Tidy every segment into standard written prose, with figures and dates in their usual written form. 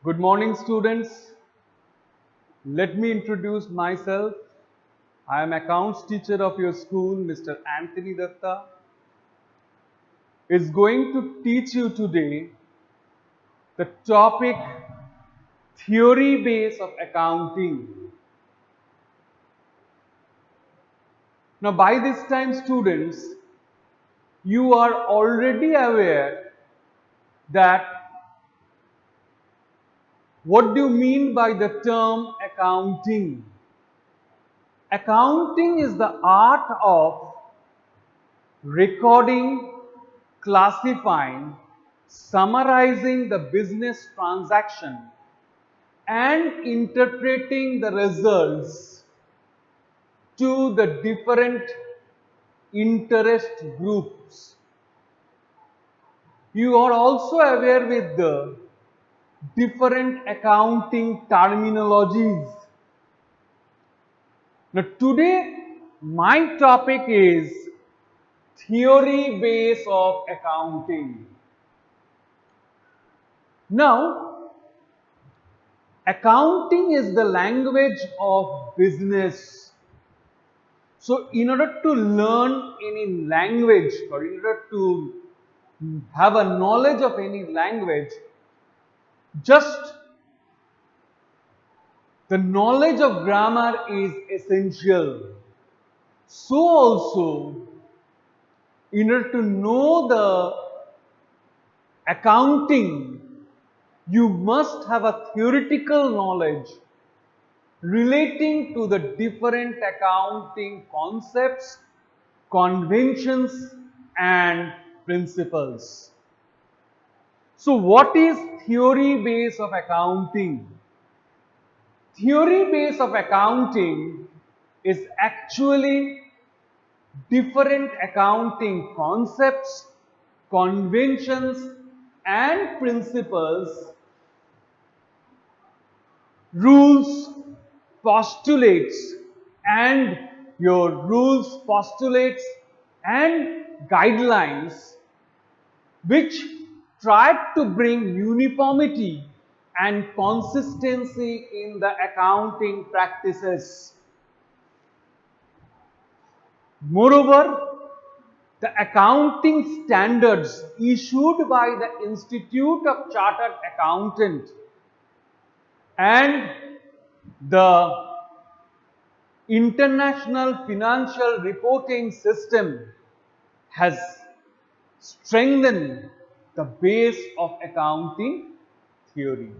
Good morning, students. Let me introduce myself. I am accounts teacher of your school, Mr. Anthony Datta. Is going to teach you today the topic theory base of accounting. Now, by this time, students, you are already aware that what do you mean by the term accounting? Accounting is the art of recording, classifying, summarizing the business transaction and interpreting the results to the different interest groups. You are also aware with the different accounting terminologies. Now today my topic is theory base of accounting. Now, accounting is the language of business. So, in order to learn any language or in order to have a knowledge of any language, just the knowledge of grammar is essential. So also, in order to know the accounting, you must have a theoretical knowledge relating to the different accounting concepts, conventions and principles. So what is theory base of accounting? Theory base of accounting is actually different accounting concepts, conventions and principles, rules, postulates and your rules, postulates and guidelines which try to bring uniformity and consistency in the accounting practices. Moreover, the accounting standards issued by the Institute of Chartered Accountant and the International Financial Reporting System has strengthened the base of accounting theory.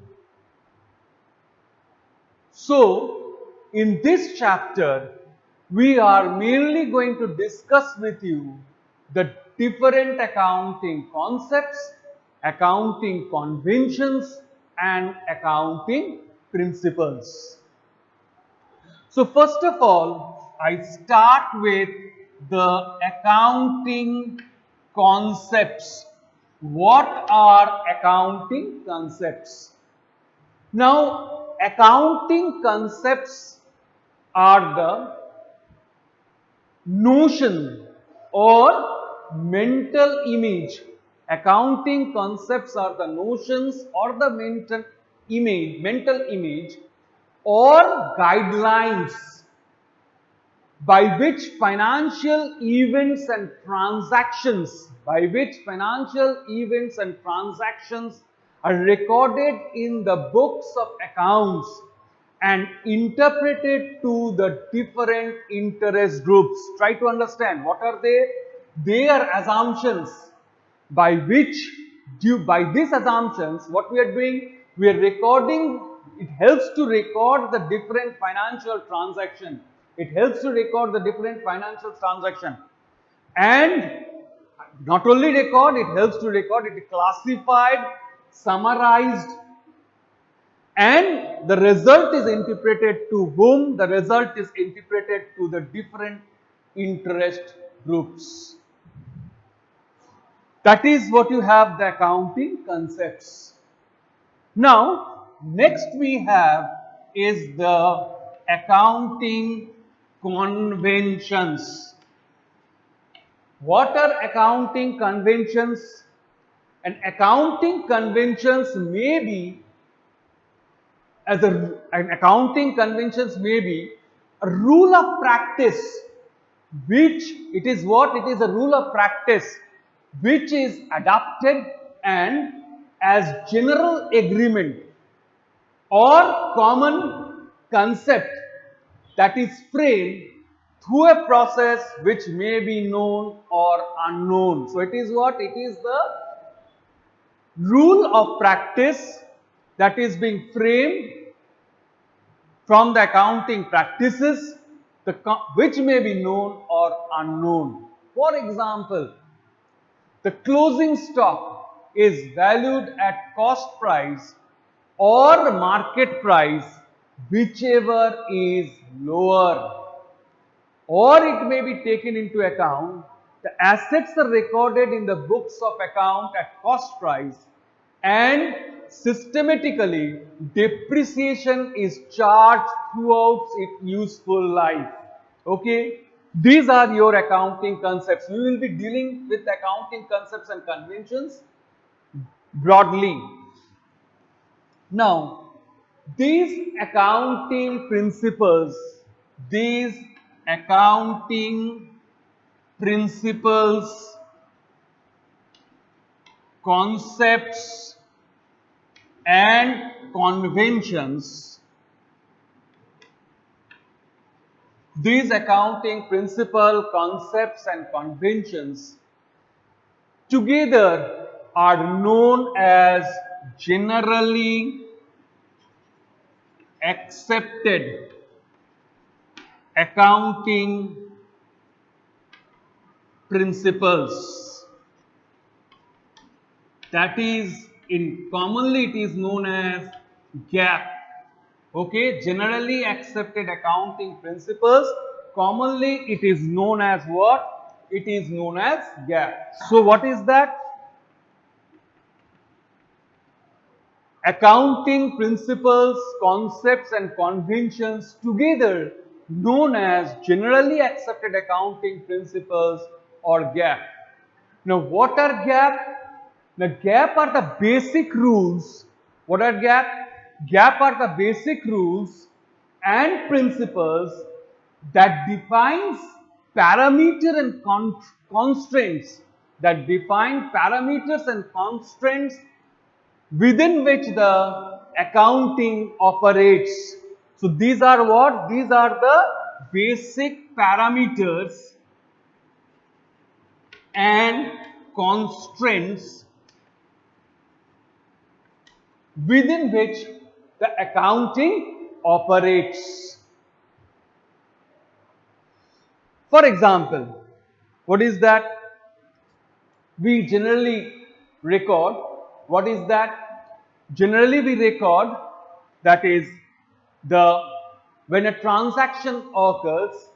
So, in this chapter, we are mainly going to discuss with you the different accounting concepts, accounting conventions and accounting principles. So first of all, I start with the accounting concepts. What are accounting concepts? Now, accounting concepts are the notion or mental image. Accounting concepts are the notions or the mental image or guidelines by which financial events and transactions are recorded in the books of accounts and interpreted to the different interest groups. Try to understand what are they? They are assumptions by which, by these assumptions, what we are doing, we are recording. It helps to record the different financial transaction. It helps to record the different financial transaction, and not only record, it helps to record it classified, summarized, and the result is interpreted to whom? The result is interpreted to the different interest groups. That is what you have the accounting concepts. Now, next we have is the accounting conventions. What are accounting conventions? And accounting conventions may be as an accounting conventions may be a rule of practice, which it is what? It is a rule of practice which is adopted and as general agreement or common concept that is framed through a process which may be known or unknown. So it is what? It is the rule of practice that is being framed from the accounting practices which may be known or unknown. For example, the closing stock is valued at cost price or market price, whichever is lower. Or it may be taken into account the assets are recorded in the books of account at cost price and systematically depreciation is charged throughout its useful life. Okay, these are your accounting concepts. We will be dealing with accounting concepts and conventions broadly. Now, these accounting principles, these accounting principles, concepts and conventions, these accounting principle, concepts and conventions together are known as generally accepted accounting principles. That is, in commonly it is known as GAAP. Okay, generally accepted accounting principles. Commonly it is known as what? It is known as GAAP. So what is that? Accounting principles, concepts and conventions together known as generally accepted accounting principles or GAAP. Now what are GAAP? Now GAAP are the basic rules. What are GAAP? GAAP are the basic rules and principles that defines parameter and constraints, that define parameters and constraints within which the accounting operates. So these are what? These are the basic parameters and constraints within which the accounting operates. For example, what is that? We generally record. What is that? Generally we record, that is, when a transaction occurs,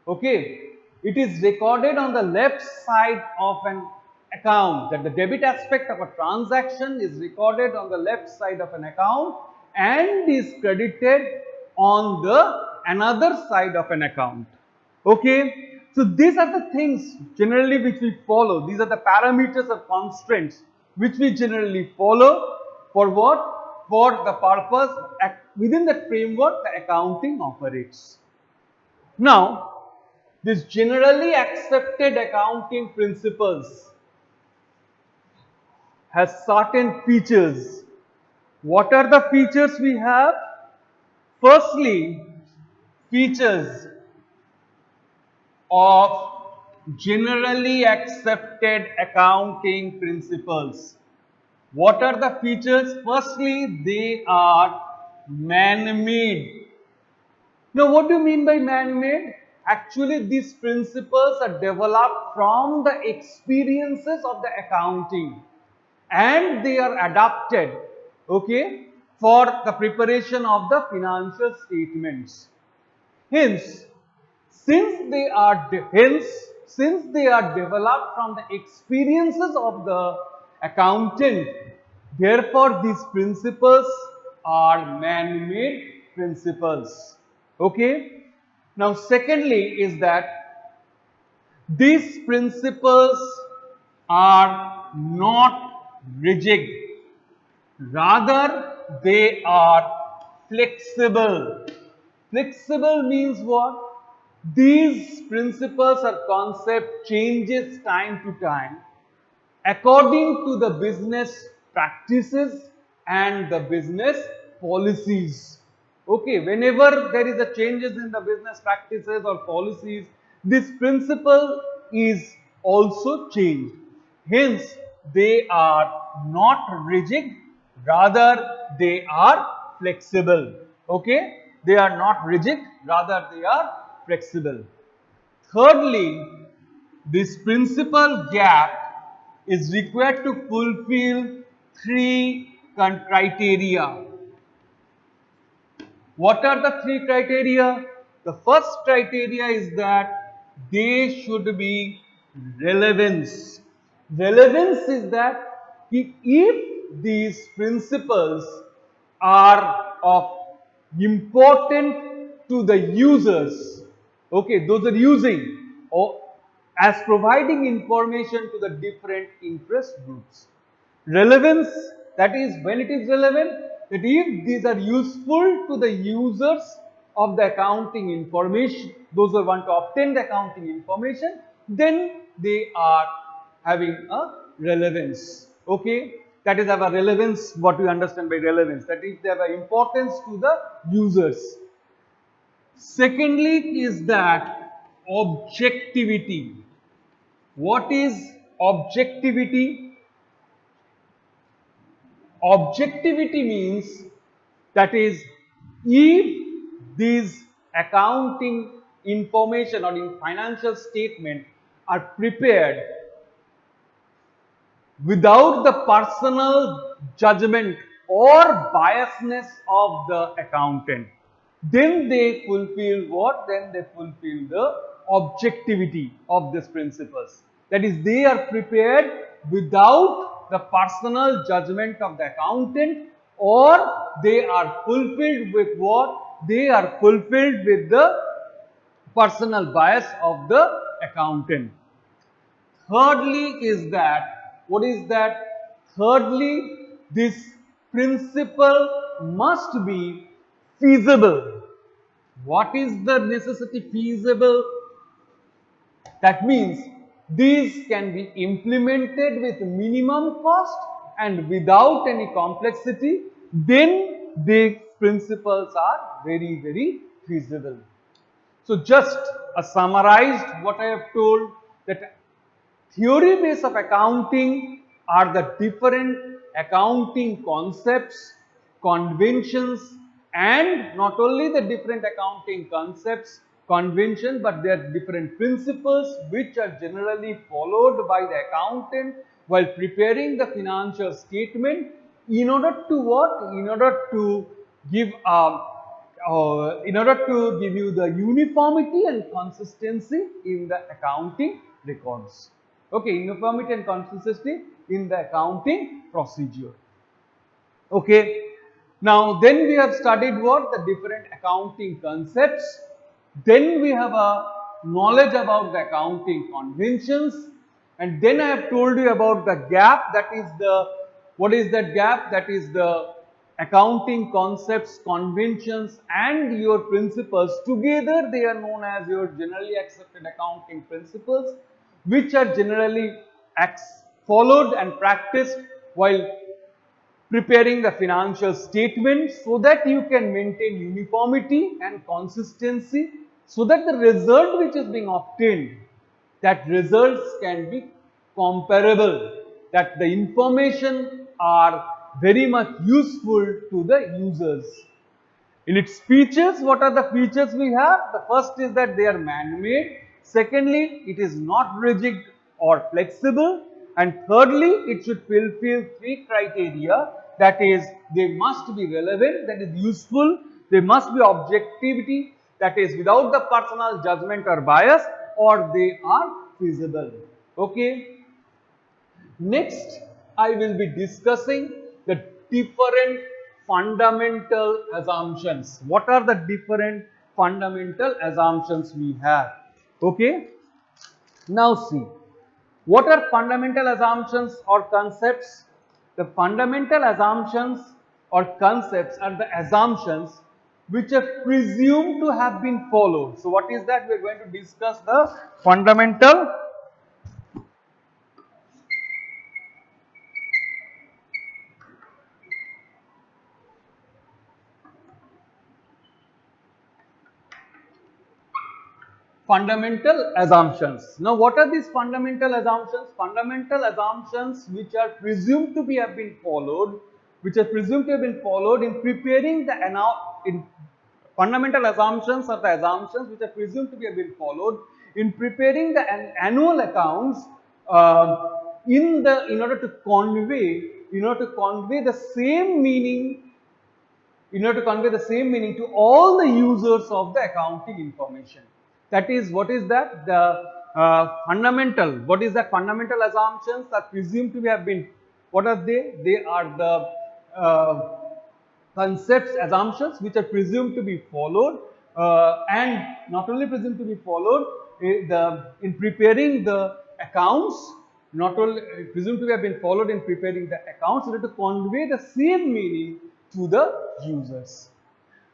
okay, it is recorded on the left side of an account, that the debit aspect of a transaction is recorded on the left side of an account and is credited on the another side of an account. Okay, so these are the things generally which we follow. These are the parameters or constraints which we generally follow for what? For the purpose within that framework the accounting operates. Now, these generally accepted accounting principles has certain features. What are the features we have? Firstly, features of generally accepted accounting principles. What are the features? Firstly, they are man-made. Now, what do you mean by man-made? Actually, these principles are developed from the experiences of the accounting and they are adapted, okay, for the preparation of the financial statements. Hence, since they are developed from the experiences of the accountant, therefore these principles are man-made principles. Okay. Now, secondly is that these principles are not rigid, rather they are flexible. Flexible means what? These principles or concept changes time to time according to the business practices and the business policies. Okay, whenever there is a changes in the business practices or policies, this principle is also changed. Hence, they are not rigid, rather they are flexible. Okay, they are not rigid, rather they are flexible. Thirdly, this principal gap is required to fulfill three criteria. What are the three criteria? The first criteria is that they should be relevance. Relevance is that if these principles are of important to the users, okay, those are using or as providing information to the different interest groups. Relevance, that is when it is relevant, that if these are useful to the users of the accounting information, those who want to obtain the accounting information, then they are having a relevance. Okay, that is have a relevance. What we understand by relevance, that is they have an importance to the users. Secondly is that objectivity. What is objectivity? Objectivity means that is if these accounting information or in financial statement are prepared without the personal judgment or biasness of the accountant, then they fulfill what? Then they fulfill the objectivity of these principles. That is, they are prepared without the personal judgment of the accountant, or they are fulfilled with what? They are fulfilled with the personal bias of the accountant. Thirdly is that, what is that? Thirdly, this principle must be feasible. What is the necessity feasible? That means these can be implemented with minimum cost and without any complexity, then these principles are very, very feasible. So just a summarized what I have told, that theory base of accounting are the different accounting concepts, conventions, and not only the different accounting concepts, convention, but there are different principles which are generally followed by the accountant while preparing the financial statement in order to what? In order to give you the uniformity and consistency in the accounting records. Okay, uniformity and consistency in the accounting procedure. Okay, now then we have studied what? The different accounting concepts. Then we have a knowledge about the accounting conventions, and then I have told you about the gap. That is the, what is that gap? That is the accounting concepts, conventions and your principles. Together they are known as your generally accepted accounting principles, which are generally followed and practiced while preparing the financial statement, so that you can maintain uniformity and consistency, so that the result which is being obtained, that results can be comparable, that the information are very much useful to the users. In its features, what are the features we have? The first is that they are man-made. Secondly, it is not rigid or flexible. And thirdly, it should fulfill three criteria. That is, they must be relevant, that is useful. They must be objectivity, that is without the personal judgment or bias, or they are feasible. Okay. Next, I will be discussing the different fundamental assumptions. What are the different fundamental assumptions we have? Okay. Now see, what are fundamental assumptions or concepts? The fundamental assumptions or concepts are the assumptions which are presumed to have been followed. So what is that? We are going to discuss the fundamental assumptions. Now, what are these fundamental assumptions? Fundamental assumptions which are presumed to be have been followed, in preparing the in fundamental assumptions are the assumptions which are presumed to be have been followed in preparing the annual accounts in order to convey the same meaning to all the users of the accounting information. That is, what is that? The what is that? Fundamental assumptions are presumed to have been, what are they? They are the concepts, assumptions which are presumed to be followed, and not only presumed to be followed, in preparing the accounts, not only presumed to have been followed in preparing the accounts, in order to convey the same meaning to the users.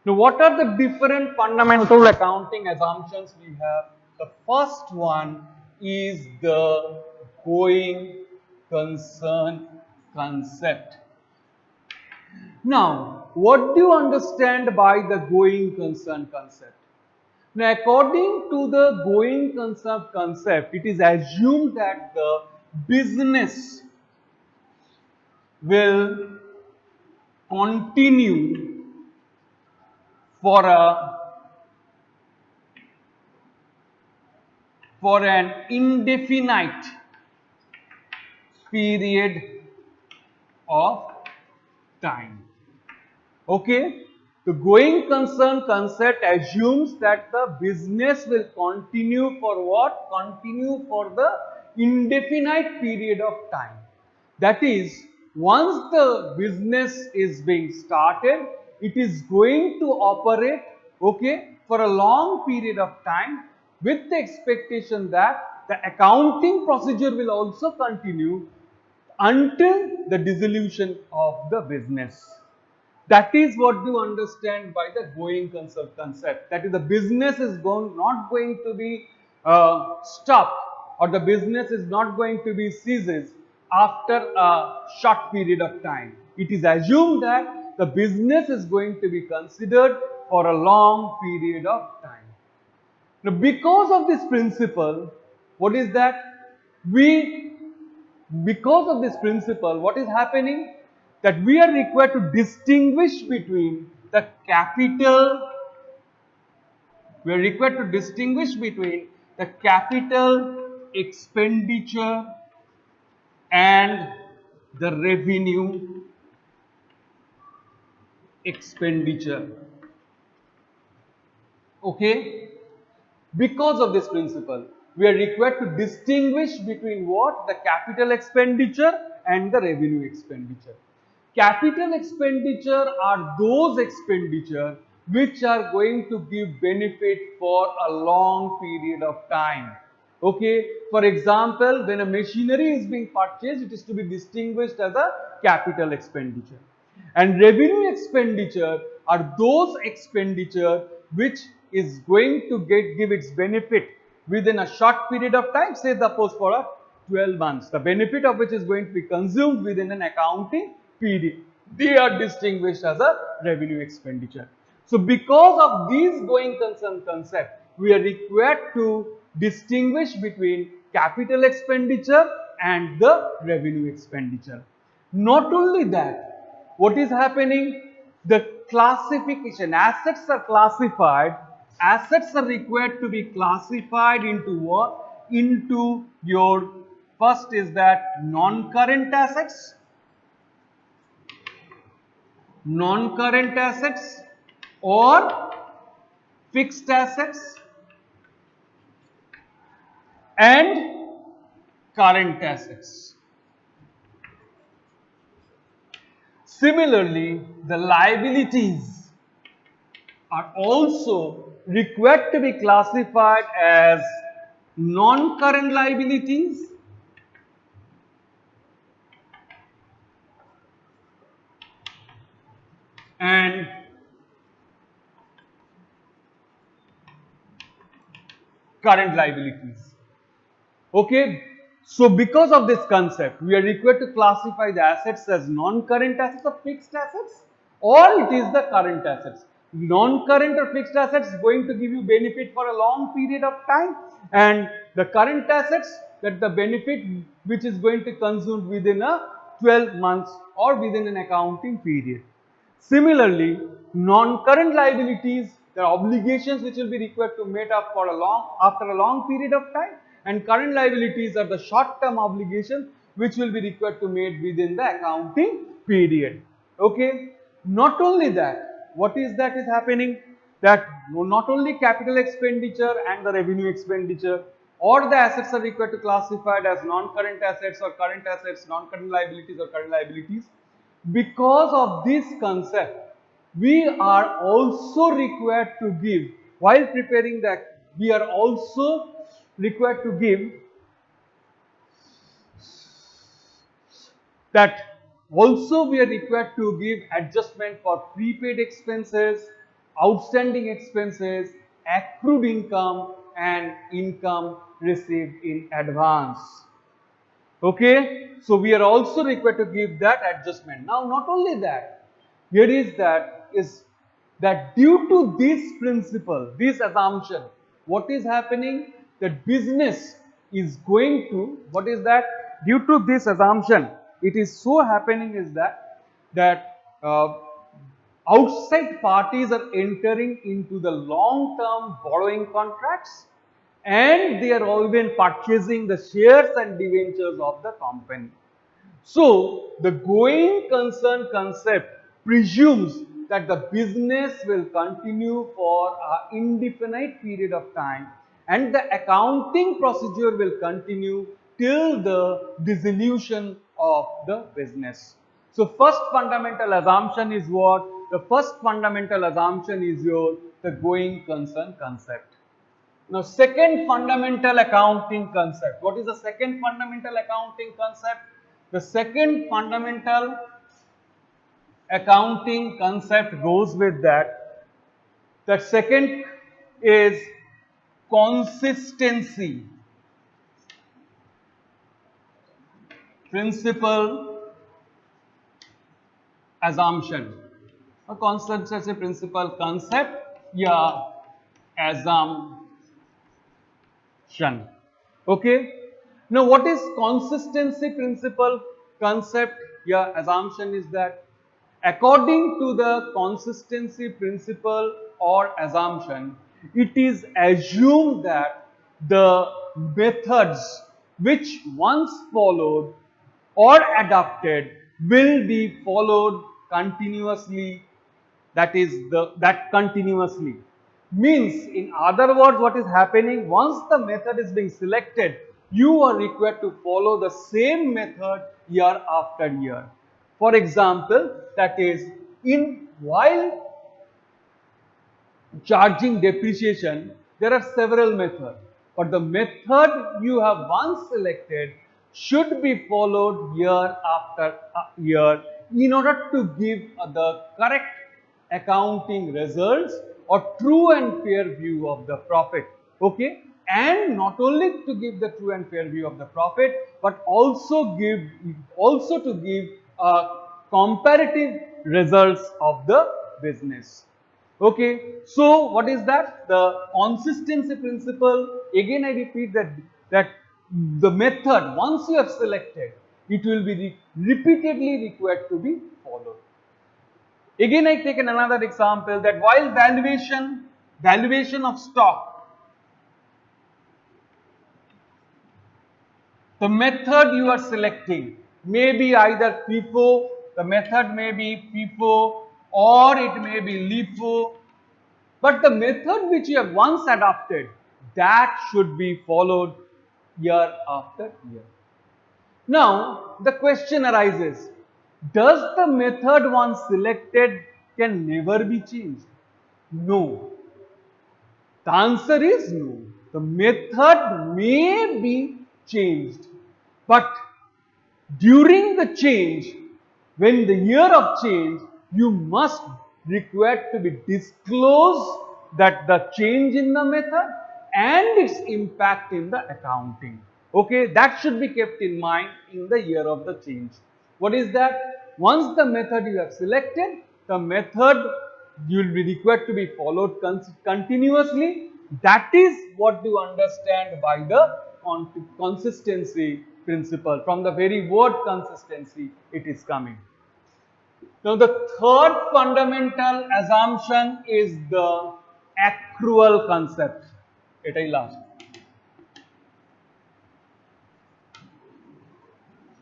Now, what are the different fundamental accounting assumptions we have? The first one is the going concern concept. Now, what do you understand by the going concern concept? Now, according to the going concern concept, it is assumed that the business will continue for an indefinite period of time. Okay, the going concern concept assumes that the business will continue for what? Continue for the indefinite period of time. That is, once the business is being started, it is going to operate, okay, for a long period of time, with the expectation that the accounting procedure will also continue until the dissolution of the business. That is what you understand by the going concern concept. That is, the business is not going to be stopped, or the business is not going to be ceases after a short period of time. It is assumed that the business is going to be considered for a long period of time. Now, because of this principle, what is that? Because of this principle, what is happening? That we are required to distinguish between the capital, expenditure and the revenue expenditure. Okay? Because of this principle, we are required to distinguish between what? The capital expenditure and the revenue expenditure. Capital expenditure are those expenditure which are going to give benefit for a long period of time. Okay, for example, when a machinery is being purchased, it is to be distinguished as a capital expenditure. And revenue expenditure are those expenditure which is going to give its benefit within a short period of time, say suppose for a 12 months, the benefit of which is going to be consumed within an accounting period. They are distinguished as a revenue expenditure. So because of these going concern concept, we are required to distinguish between capital expenditure and the revenue expenditure. Not only that, what is happening? The classification, assets are classified, assets are required to be classified into what? Into your, first is that non-current assets, or fixed assets, and current assets. Similarly, the liabilities are also required to be classified as non-current liabilities and current liabilities. Okay, so because of this concept, we are required to classify the assets as non-current assets or fixed assets, or it is the current assets. Non-current or fixed assets is going to give you benefit for a long period of time, and the current assets, that the benefit which is going to consume within a 12 months or within an accounting period. Similarly, non-current liabilities, the obligations which will be required to meet up for after a long period of time, and current liabilities are the short-term obligations which will be required to meet within the accounting period. Okay. Not only that, what is that is happening? That not only capital expenditure and the revenue expenditure, or the assets are required to classified as non-current assets or current assets, non-current liabilities or current liabilities. Because of this concept, we are also required to give, while preparing that, we are also required to give that also we are required to give adjustment for prepaid expenses, outstanding expenses, accrued income and income received in advance. Okay, so we are also required to give that adjustment. Now, not only that, here is that due to this principle, this assumption, what is happening? That business is going to, what is that? Due to this assumption, it is so happening is that outside parties are entering into the long-term borrowing contracts, and they are always purchasing the shares and debentures of the company. So, the going concern concept presumes that the business will continue for an indefinite period of time, and the accounting procedure will continue till the dissolution of the business. So, first fundamental assumption is what? The first fundamental assumption is the going concern concept. Now, second fundamental accounting concept. What is the second fundamental accounting concept? The second fundamental accounting concept goes with that. The second is consistency principle assumption. A consistency principle concept, yeah, assumption. Okay. Now, what is consistency principle concept? Yeah, assumption is that according to the consistency principle or assumption, it is assumed that the methods which once followed or adopted will be followed continuously, that is that continuously means, in other words, what is happening, once the method is being selected, you are required to follow the same method year after year. For example, that is, in while charging depreciation, there are several methods, but the method you have once selected should be followed year after year in order to give the correct accounting results or true and fair view of the profit. Okay, and not only to give the true and fair view of the profit, but also to give comparative results of the business. Okay, so what is that? The consistency principle. Again, I repeat that the method once you have selected, it will be repeatedly required to be followed. Again, I take another example that while valuation of stock, the method you are selecting may be either FIFO, the method may be FIFO, or it may be LIFO. But the method which you have once adopted, that should be followed year after year. Now, the question arises, does the method once selected can never be changed? No. The answer is no. The method may be changed, but during the change, when the year of change, you must required to be disclosed, that the change in the method and its impact in the accounting. Okay, that should be kept in mind in the year of the change. What is that? Once the method you have selected, the method you will be required to be followed continuously. That is what you understand by the consistency principle. From the very word consistency, it is coming. Now, the third fundamental assumption is the accrual concept. Etai last.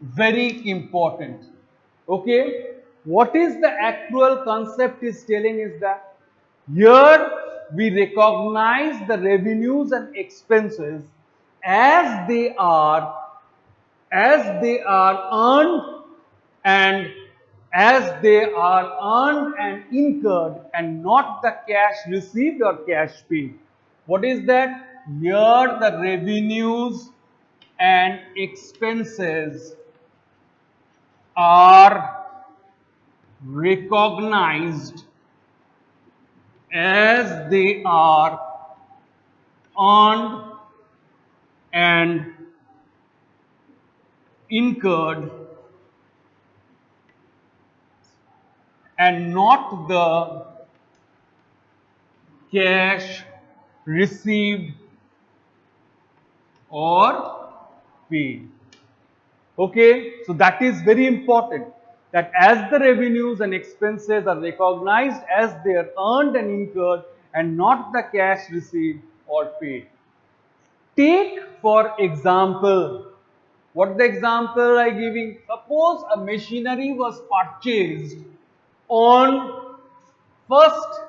Very important. Okay, what is the accrual concept is telling is that here we recognize the revenues and expenses as they are earned and incurred, and not the cash received or cash paid. What is that? Here the revenues and expenses are recognized as they are earned and incurred, and not the cash received or paid. Okay, so that is very important, that as the revenues and expenses are recognized as they are earned and incurred and not the cash received or paid. Take for example, what the example I giving? Suppose a machinery was purchased on first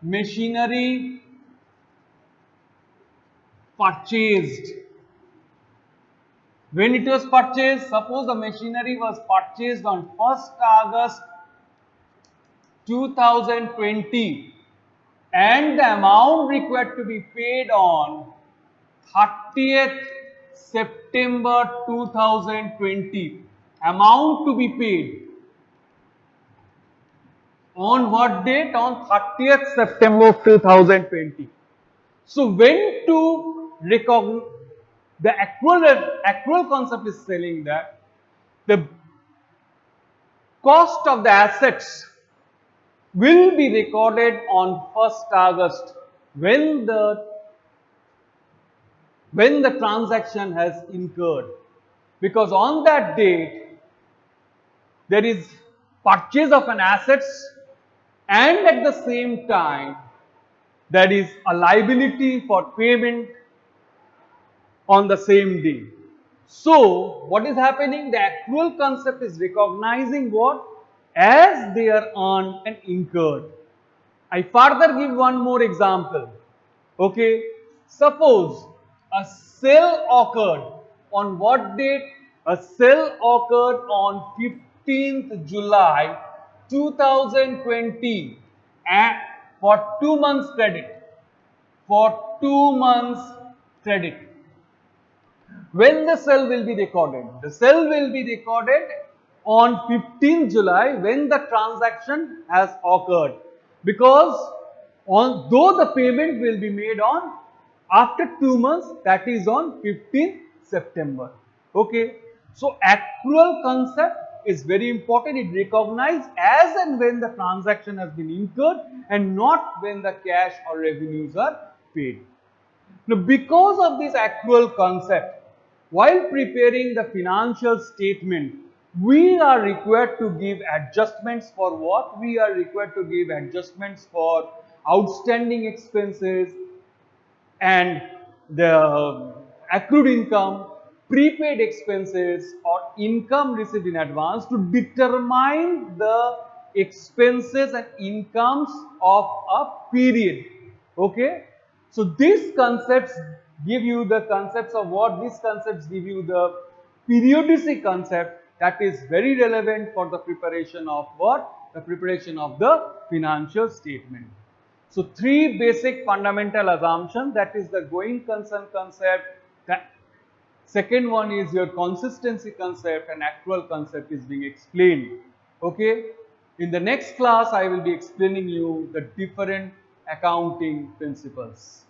machinery purchased. When it was purchased, suppose the machinery was purchased on 1st August 2020 and the amount required to be paid on 30th September 2020. Amount to be paid on what date? On 30th September 2020. So when to recognize, the accrual concept is telling that the cost of the assets will be recorded on 1st August when the transaction has incurred, because on that date there is purchase of an assets and at the same time there is a liability for payment on the same day. So what is happening? The accrual concept is recognizing what? As they are earned and incurred. I further give one more example. Okay, suppose a sale occurred on what date? A sale occurred on 15th July 2020 and for 2 months credit. For 2 months credit. When the sale will be recorded? The sale will be recorded on 15th July when the transaction has occurred, because though the payment will be made on after 2 months, that is on 15th September. Okay, so accrual concept is very important. It recognizes as and when the transaction has been incurred and not when the cash or revenues are paid. Now, because of this accrual concept, while preparing the financial statement, we are required to give adjustments for what? We are required to give adjustments for outstanding expenses and the accrued income, prepaid expenses or income received in advance to determine the expenses and incomes of a period. Okay, so these concepts give you the concepts of what? These concepts give you the periodicity concept that is very relevant for the preparation of what? The preparation of the financial statement. So three basic fundamental assumptions, that is the going concern concept, the second one is your consistency concept, and accrual concept is being explained. Okay. In the next class, I will be explaining you the different accounting principles.